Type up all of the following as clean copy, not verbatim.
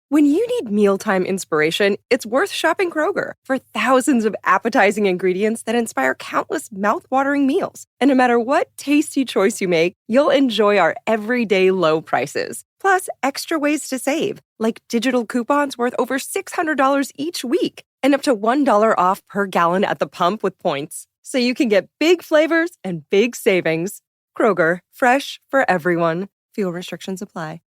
When you need mealtime inspiration, it's worth shopping Kroger for thousands of appetizing ingredients that inspire countless mouth-watering meals. And no matter what tasty choice you make, you'll enjoy our everyday low prices. Plus, extra ways to save, like digital coupons worth over $600 each week and up to $1 off per gallon at the pump with points. So you can get big flavors and big savings. Kroger, fresh for everyone. Fuel restrictions apply.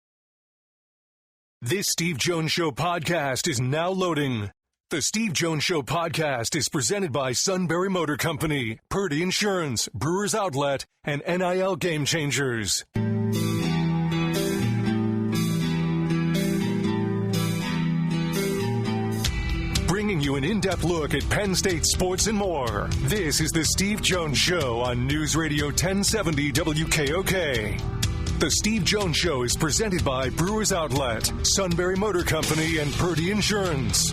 This Steve Jones Show podcast is now loading. The Steve Jones Show podcast is presented by Sunbury Motor Company, Purdy Insurance, Brewers Outlet, and NIL Game Changers. Bringing you an in-depth look at Penn State sports and more. This is the Steve Jones Show on News Radio 1070 WKOK. The Steve Jones Show is presented by Brewers Outlet, Sunbury Motor Company, and Purdy Insurance.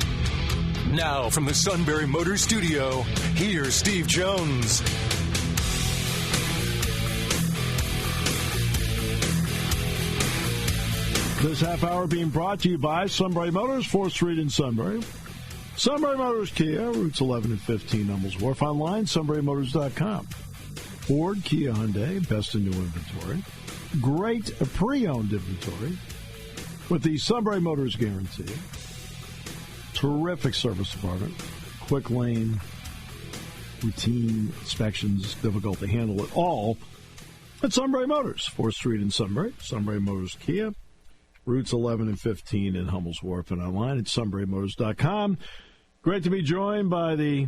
Now, from the Sunbury Motor Studio, here's Steve Jones. This half hour being brought to you by Sunbury Motors, 4th Street in Sunbury. Sunbury Motors Kia, routes 11 and 15, Hummels Wharf. Online, sunburymotors.com. Ford, Kia, Hyundai, best in new inventory. Great pre-owned inventory with the Sunbury Motors guarantee. Terrific service department. Quick lane, routine inspections, difficult to handle it all. At Sunbury Motors, 4th Street in Sunbury. Sunbury Motors Kia, routes 11 and 15 in Hummels Wharf, and online at sunburymotors.com. Great to be joined by the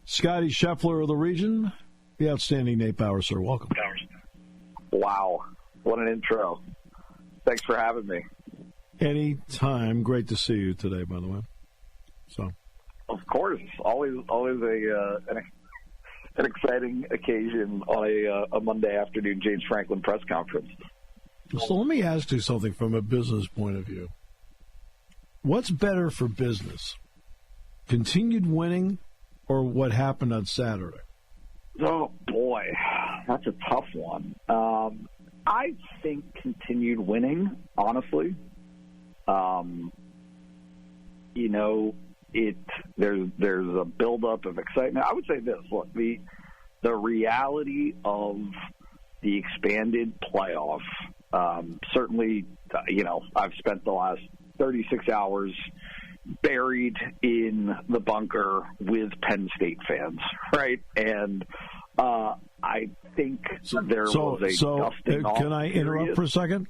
Scotty Scheffler of the region, the outstanding Nate Bauer, sir. Welcome. Wow. What an intro. Thanks for having me. Anytime. Great to see you today, by the way. So, of course. Always an exciting occasion on a Monday afternoon James Franklin press conference. So let me ask you something from a business point of view. What's better for business? Continued winning or what happened on Saturday? Oh, boy. That's a tough one. I think continued winning, honestly. There's a buildup of excitement. I would say this, look, the reality of the expanded playoff, certainly, I've spent the last 36 hours buried in the bunker with Penn State fans, right? And I think there was a dusting off. Can I interrupt for a second?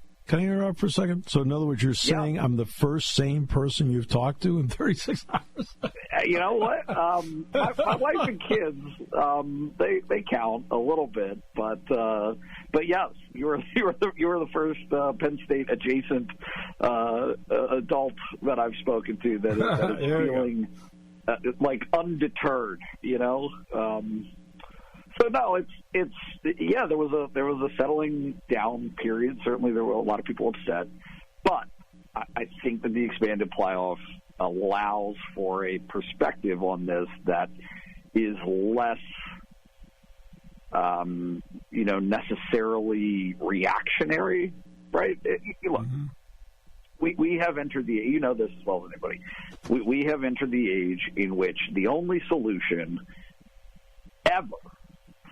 So, in other words, you're saying I'm the first sane person you've talked to in 36 hours? You know what? My wife and kids, they count a little bit, but yes, you were the first Penn State adjacent adult that I've spoken to that is feeling like undeterred. So no, there was a settling down period. Certainly, there were a lot of people upset, but I think that the expanded playoff allows for a perspective on this that is less, necessarily reactionary, right? Look, we have entered the, this as well as anybody. We have entered the age in which the only solution ever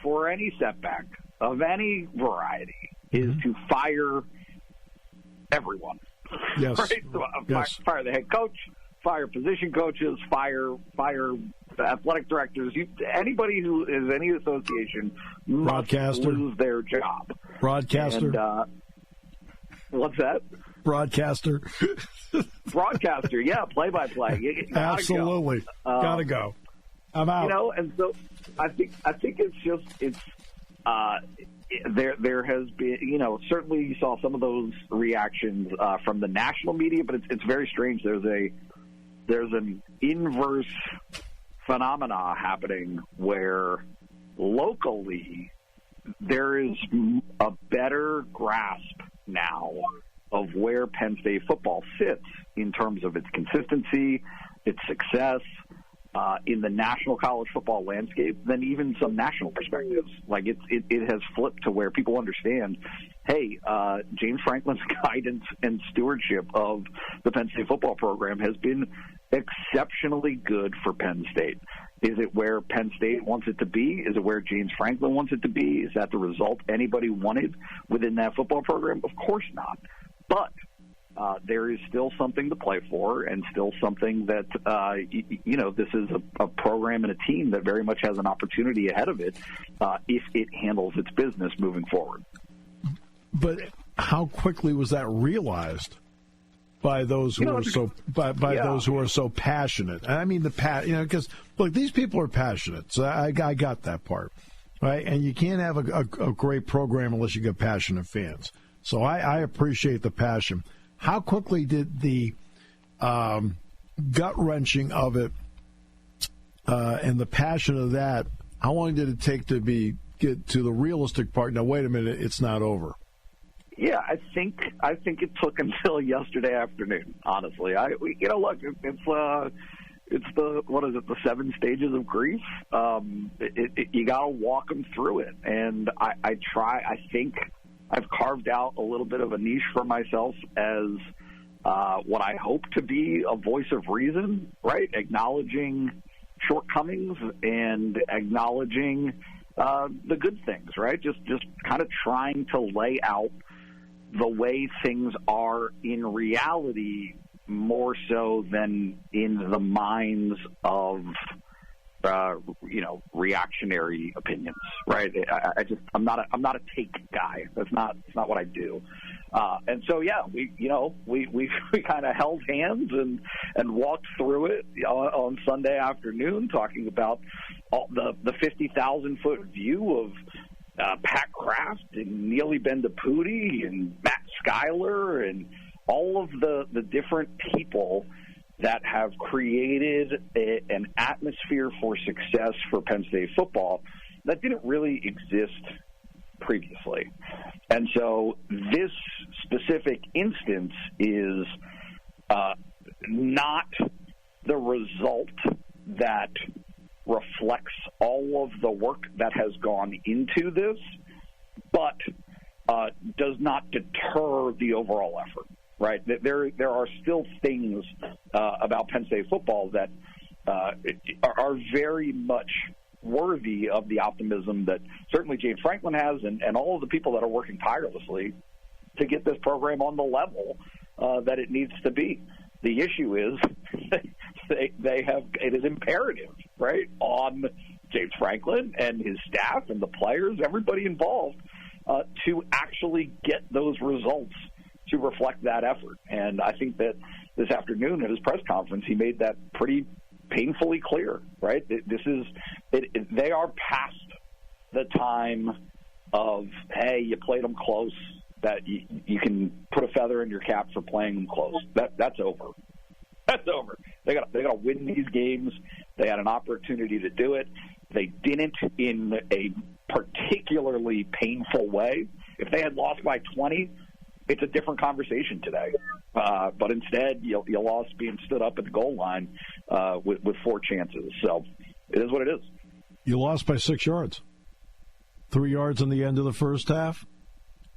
for any setback of any variety is to fire everyone. Yes. Right? So, yes. Fire the head coach, fire position coaches, fire athletic directors. Anybody who is any association must lose their job. Broadcaster. And, what's that? Broadcaster. Broadcaster, yeah, play-by-play. Absolutely. Gotta go. I'm out. And so I think there has been, certainly you saw some of those reactions from the national media, but it's very strange. There's an inverse phenomena happening where locally there is a better grasp now of where Penn State football sits in terms of its consistency, its success, in the national college football landscape than even some national perspectives. Like it has flipped to where people understand, hey, James Franklin's guidance and stewardship of the Penn State football program has been exceptionally good for Penn State. Is it where Penn State wants it to be? Is it where James Franklin wants it to be? Is that the result anybody wanted within that football program? Of course not. But there is still something to play for, and still something that, this is a program and a team that very much has an opportunity ahead of it if it handles its business moving forward. But how quickly was that realized by those who are so those who are so passionate? I mean, because look, these people are passionate. So I got that part, right? And you can't have a great program unless you get passionate fans. So I appreciate the passion. How quickly did the gut wrenching of it and the passion of that? How long did it take to get to the realistic part? Now, wait a minute, it's not over. Yeah, I think it took until yesterday afternoon. Honestly, look, it's the 7 stages of grief. You got to walk them through it, and I think I've carved out a little bit of a niche for myself as what I hope to be a voice of reason, right? Acknowledging shortcomings and acknowledging the good things, right? Just kind of trying to lay out the way things are in reality more so than in the minds of reactionary opinions, right? I'm not a take guy. That's not what I do. And so we kind of held hands and walked through it on Sunday afternoon, talking about all the 50,000-foot view of Pat Kraft and Neely Bendapudi and Matt Schuyler and all of the different people that have created an atmosphere for success for Penn State football that didn't really exist previously. And so this specific instance is not the result that reflects all of the work that has gone into this, but does not deter the overall effort. Right, there are still things about Penn State football that are very much worthy of the optimism that certainly James Franklin has, and all of the people that are working tirelessly to get this program on the level that it needs to be. The issue is it is imperative, right, on James Franklin and his staff and the players, everybody involved, to actually get those results to reflect that effort. And I think that this afternoon at his press conference, he made that pretty painfully clear, right? They are past the time of, hey, you played them close, that you can put a feather in your cap for playing them close. That's over. That's over. They got to win these games. They had an opportunity to do it. They didn't in a particularly painful way. If they had lost by 20, it's a different conversation today. But instead, you lost being stood up at the goal line with 4 chances. So it is what it is. You lost by 6 yards. 3 yards in the end of the first half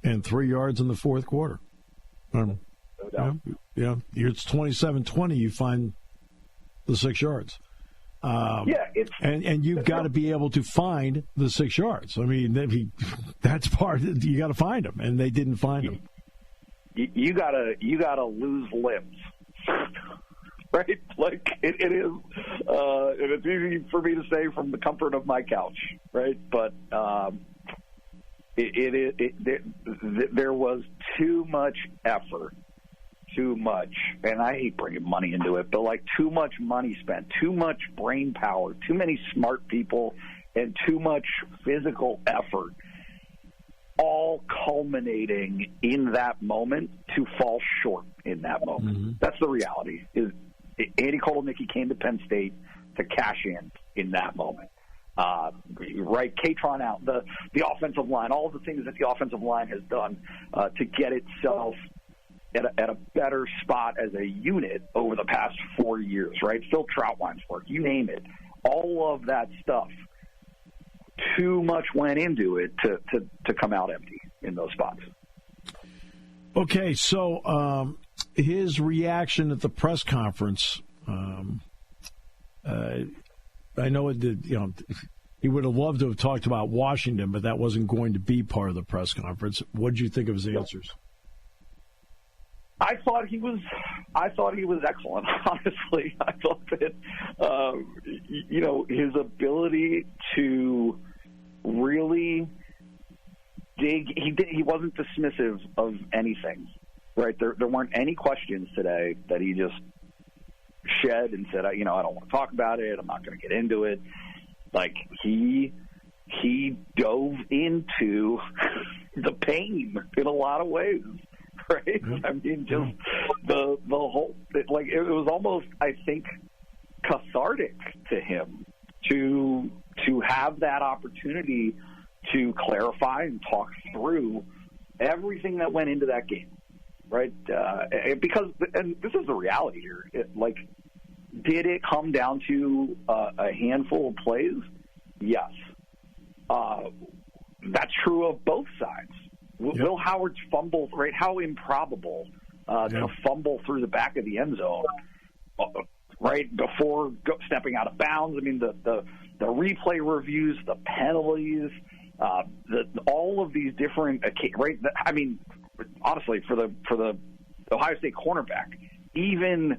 and 3 yards in the fourth quarter. No doubt. Yeah, it's 27-20. You find the 6 yards. And you've got to be able to find the 6 yards. I mean, that's part. You got to find them, and they didn't find them. You gotta lose limbs, right? Like it is, and it's easy for me to say from the comfort of my couch, right? But there was too much effort, and I hate bringing money into it, but like too much money spent, too much brain power, too many smart people, and too much physical effort, all culminating in that moment to fall short in that moment. Mm-hmm. That's the reality. Is Andy Kotelnicki came to Penn State to cash in that moment. Right, Katron out, the offensive line, all of the things that the offensive line has done to get itself at a better spot as a unit over the past 4 years, right? Phil Troutwine's work, you name it. All of that stuff. Too much went into it to come out empty in those spots. Okay, so his reaction at the press conference, I know it did. He would have loved to have talked about Washington, but that wasn't going to be part of the press conference. What did you think of his answers? I thought he was excellent. Honestly, I thought that his ability to really dig. He wasn't dismissive of anything. Right? There weren't any questions today that he just shed and said, I don't want to talk about it. I'm not going to get into it. Like he dove into the pain in a lot of ways. Right? I mean, just the whole, it was almost, I think, cathartic to him to have that opportunity to clarify and talk through everything that went into that game, right? Because, and this is the reality here, did it come down to a handful of plays? Yes. That's true of both sides. Will Howard's fumble, right? How improbable to fumble through the back of the end zone, right before stepping out of bounds. I mean, the replay reviews, the penalties, all of these different, right? I mean, honestly, for the Ohio State cornerback, even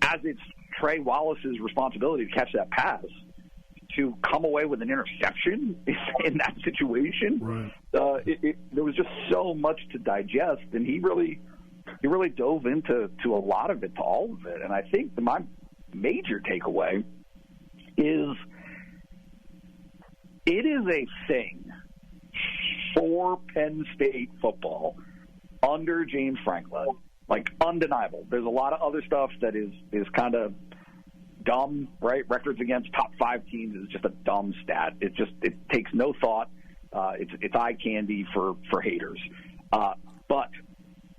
as it's Trey Wallace's responsibility to catch that pass, to come away with an interception in that situation, right. There was just so much to digest, and he really dove into a lot of it, to all of it. And I think my major takeaway is it is a thing for Penn State football under James Franklin, like undeniable. There's a lot of other stuff that is kind of dumb, right? Records against top 5 teams is just a dumb stat. It takes no thought. It's eye candy for haters. But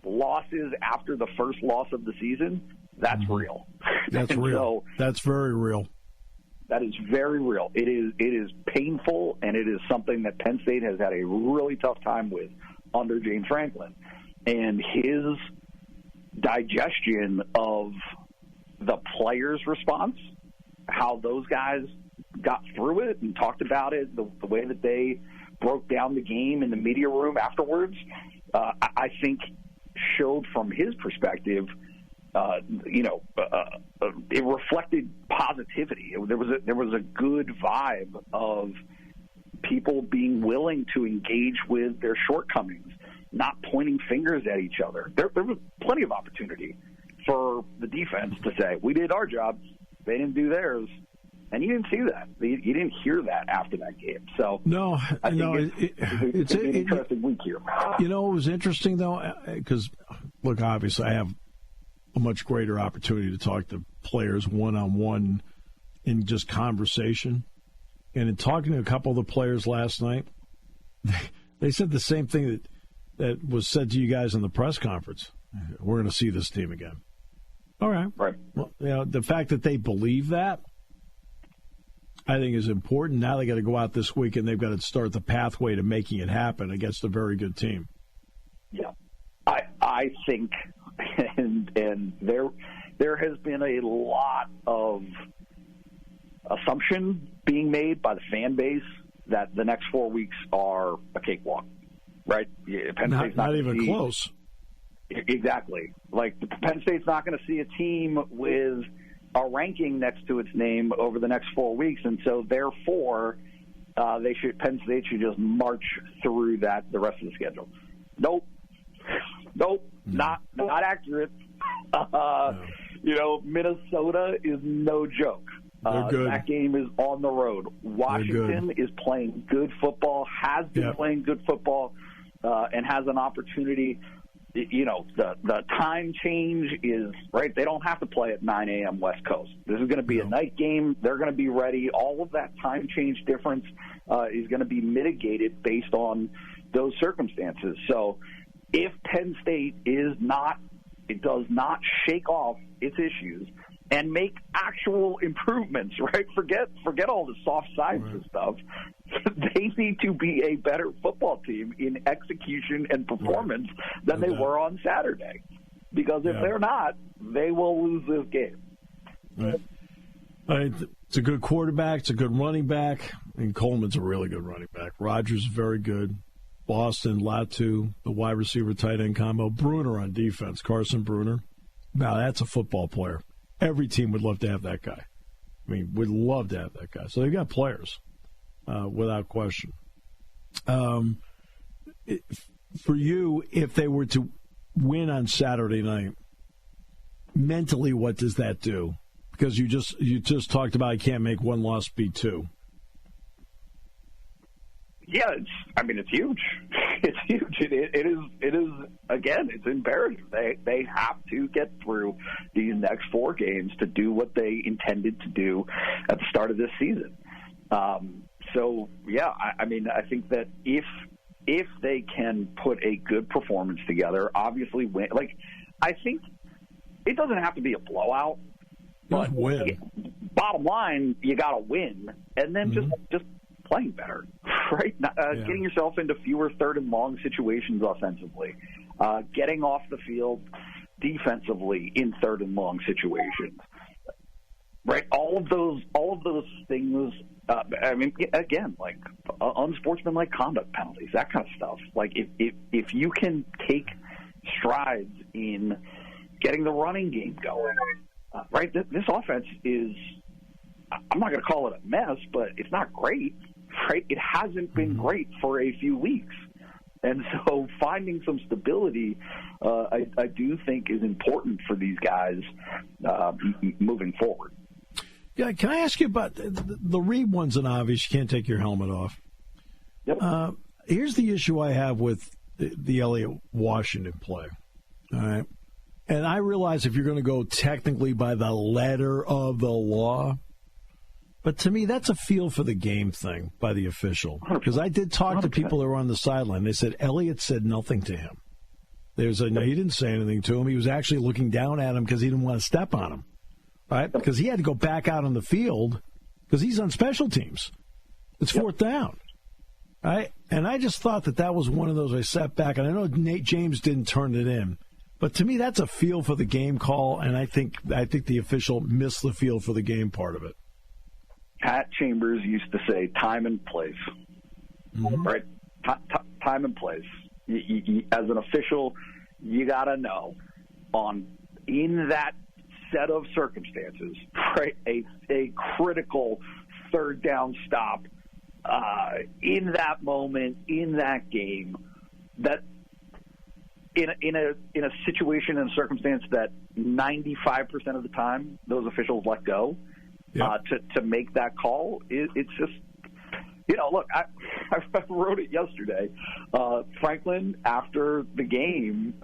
losses after the first loss of the season, that's real. That's real. That's very real. That is very real. It is painful, and it is something that Penn State has had a really tough time with under James Franklin. And his digestion of the players' response, how those guys got through it and talked about it, the way that they broke down the game in the media room afterwards, I think showed from his perspective, it reflected positivity. There was a good vibe of people being willing to engage with their shortcomings, not pointing fingers at each other. There was plenty of opportunity for the defense to say, we did our job, they didn't do theirs. And you didn't see that. You didn't hear that after that game. So no, I think it's an interesting week here. You know, it was interesting, though, because, look, obviously I have a much greater opportunity to talk to players one-on-one in just conversation. And in talking to a couple of the players last night, they said the same thing that was said to you guys in the press conference. We're going to see this team again. All right. Right. Well, the fact that they believe that, I think, is important. Now they got to go out this week and they've got to start the pathway to making it happen against a very good team. Yeah, I think, and there has been a lot of assumption being made by the fan base that the next 4 weeks are a cakewalk, right? Penn State's not even close. Exactly. Like, Penn State's not going to see a team with a ranking next to its name over the next 4 weeks, and so therefore Penn State should just march through the rest of the schedule. Nope, not accurate. No. Minnesota is no joke. They're good. That game is on the road. Washington is playing good football, has been playing good football, and has an opportunity. The time change is, right, they don't have to play at 9 a.m. West Coast. This is going to be a night game. They're going to be ready. All of that time change difference is going to be mitigated based on those circumstances. So if Penn State does not shake off its issues and make actual improvements, right? Forget all the soft sciences stuff. They need to be a better football team in execution and performance than they were on Saturday. because if they're not, they will lose this game. Right. It's a good quarterback. It's a good running back. And Coleman's a really good running back. Rodgers is very good. Boston, Latu, the wide receiver tight end combo. Bruner on defense, Carson Bruner. Now, that's a football player. Every team would love to have that guy. I mean, would love to have that guy. So they've got players, without question. For you, if they were to win on Saturday night, mentally, what does that do? Because you just talked about you can't make one loss be two. Yeah, it's huge. It's huge. It is again, it's imperative. They have to get through these next 4 games to do what they intended to do at the start of this season. So yeah, I think that if they can put a good performance together, obviously win. Like, I think it doesn't have to be a blowout, but win. Bottom line, you got to win, and then just playing better, right? Getting yourself into fewer third and long situations offensively, getting off the field defensively in third and long situations, right? All of those things. Again, like unsportsmanlike conduct penalties, that kind of stuff. Like if you can take strides in getting the running game going, right? This offense is. I'm not going to call it a mess, but it's not great, right? It hasn't been great for a few weeks. And so finding some stability, I do think is important for these guys moving forward. Yeah, can I ask you about the Reed one's an obvious. You can't take your helmet off. Yep. Here's the issue I have with the Elliott Washington play. All right. And I realize if you're going to go technically by the letter of the law, but to me, that's a feel for the game thing by the official. Because I did talk to people that were on the sideline. They said Elliott said nothing to him. No, he didn't say anything to him. He was actually looking down at him because he didn't want to step on him, right? Because he had to go back out on the field because he's on special teams. It's 4th down, right? And I just thought that was one of those I sat back, and I know Nate James didn't turn it in. But to me, that's a feel for the game call, and I think the official missed the feel for the game part of it. Pat Chambers used to say time and place, right? Time and place. As an official, you got to know in that set of circumstances, right? A critical third down stop in that moment, in that game, that in a situation and circumstance that 95% of the time those officials let go. To make that call, it's just, look, I wrote it yesterday. Franklin, after the game,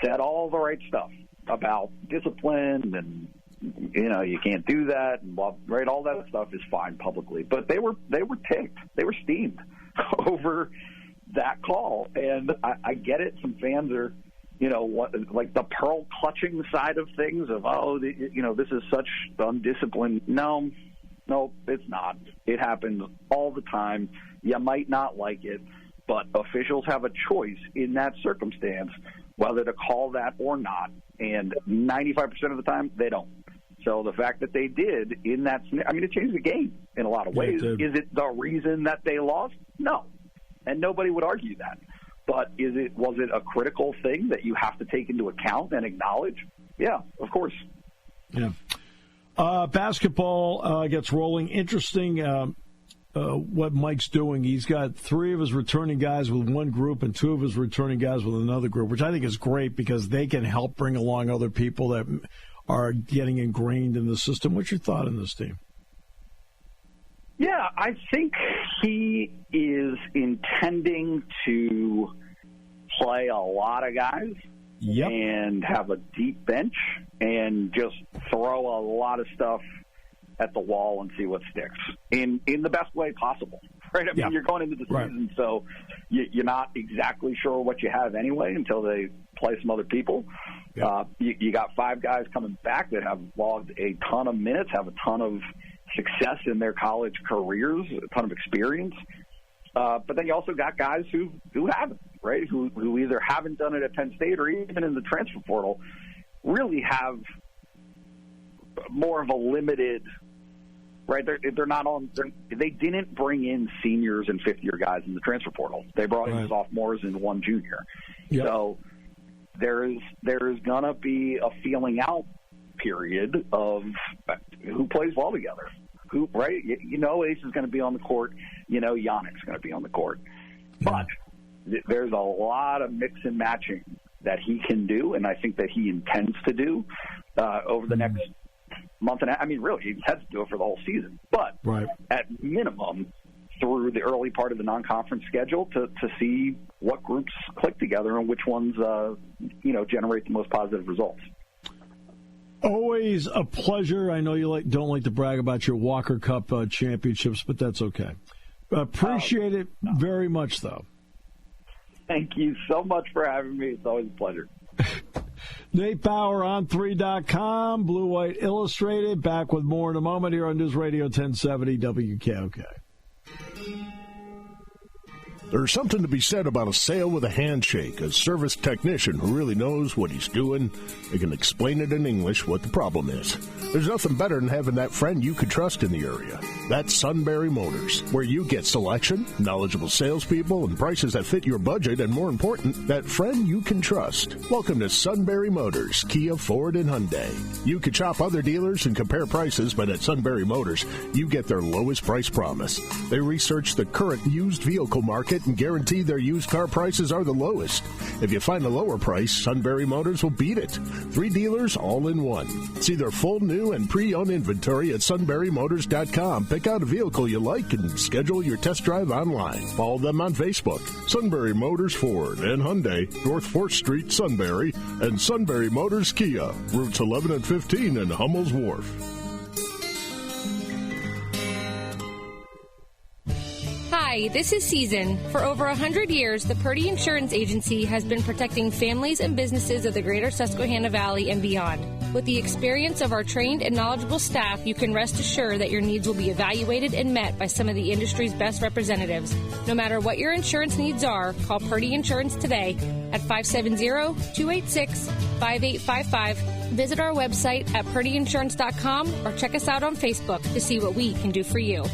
said all the right stuff about discipline and, you can't do that, and right, all that stuff is fine publicly. But they were ticked. They were steamed over that call. And I get it. Some fans are, like the pearl clutching side of things of, this is such undisciplined. No, it's not. It happens all the time. You might not like it, but officials have a choice in that circumstance whether to call that or not. And 95% of the time, they don't. So the fact that they did in that, it changed the game in a lot of ways. Is it the reason that they lost? No. And nobody would argue that. But was it a critical thing that you have to take into account and acknowledge? Yeah, of course. Yeah. Basketball gets rolling. Interesting what Mike's doing. He's got 3 of his returning guys with one group and 2 of his returning guys with another group, which I think is great because they can help bring along other people that are getting ingrained in the system. What's your thought on this team? Yeah, I think he is intending to play a lot of guys and have a deep bench and just throw a lot of stuff at the wall and see what sticks in the best way possible, right? I mean, you're going into the season, so you're not exactly sure what you have anyway until they play some other people. Yeah. You got 5 guys coming back that have logged a ton of minutes, have a ton of success in their college careers, a ton of experience. But then you also got guys who haven't, right? Who either haven't done it at Penn State or even in the transfer portal really have more of a limited, right? They're not on. They didn't bring in seniors and fifth-year guys in the transfer portal. They brought in sophomores and one junior. Yep. So there's gonna be a feeling out period of who plays well together. Who, right? You know, Ace is going to be on the court. You know, Yannick's going to be on the court. But there's a lot of mix and matching that he can do, and I think that he intends to do over the next month and a half. I mean, really, he intends to do it for the whole season. But at minimum, through the early part of the non-conference schedule to see what groups click together and which ones, generate the most positive results. Always a pleasure. I know you don't like to brag about your Walker Cup championships, but that's okay. Appreciate it very much, though. Thank you so much for having me. It's always a pleasure. Nate Bauer on 3.com, Blue White Illustrated. Back with more in a moment here on News Radio 1070 WKOK. There's something to be said about a sale with a handshake, a service technician who really knows what he's doing. They can explain it in English what the problem is. There's nothing better than having that friend you can trust in the area. That's Sunbury Motors, where you get selection, knowledgeable salespeople, and prices that fit your budget, and more important, that friend you can trust. Welcome to Sunbury Motors, Kia, Ford, and Hyundai. You can shop other dealers and compare prices, but at Sunbury Motors, you get their lowest price promise. They research the current used vehicle market and guarantee their used car prices are the lowest. If you find a lower price, Sunbury Motors will beat it. 3 dealers all in one. See their full new and pre-owned inventory at sunburymotors.com. Pick out a vehicle you like and schedule your test drive online. Follow them on Facebook. Sunbury Motors Ford and Hyundai, North 4th Street, Sunbury, and Sunbury Motors Kia, routes 11 and 15 in Hummel's Wharf. Hi, this is Season. For over 100 years, the Purdy Insurance Agency has been protecting families and businesses of the greater Susquehanna Valley and beyond. With the experience of our trained and knowledgeable staff, you can rest assured that your needs will be evaluated and met by some of the industry's best representatives. No matter what your insurance needs are, call Purdy Insurance today at 570-286-5855. Visit our website at purdyinsurance.com or check us out on Facebook to see what we can do for you.